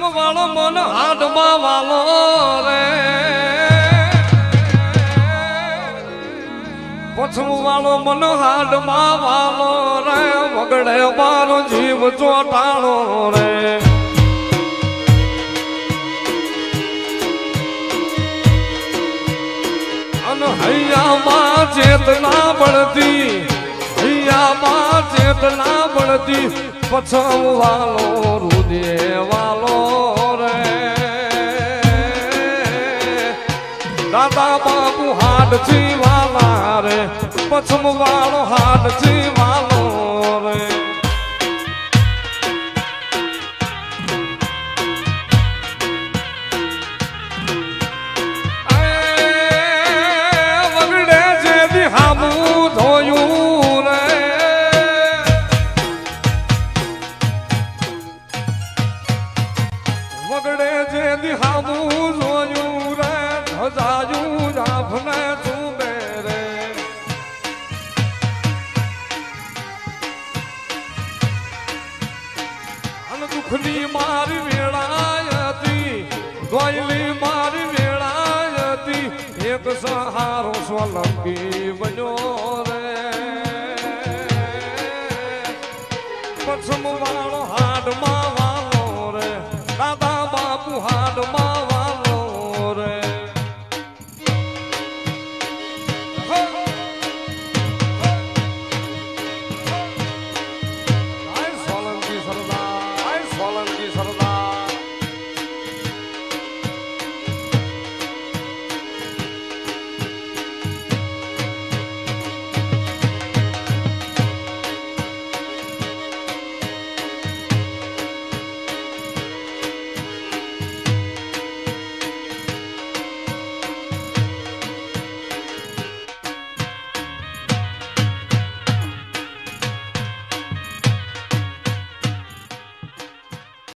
પછમ વાળો મન હાડમાં વાલો રે પછમ વાળો મન હાડમાં વાલો રે વગડે મારો જીવ ચોટાળો રે અન હૈયામાં ચેતના બળતી હૈયામાં ચેતના બળતી પછમ વાલો રુદે વાલો રે દાદા બાપુ હાડ થી વાલા રે પછમ વાળો હાડ થી વાલો રે વગડે જે દિહામું ધોયું રે વગડે જે દિહામું જોયું રે ધજાયું જાફને ચૂમે રે અન દુખની મારી વેળાયતી ગોયલી મારી વેળાયતી એક સહારો સ્વલંકી બન્યો રે પછમ વાળો હાડમાં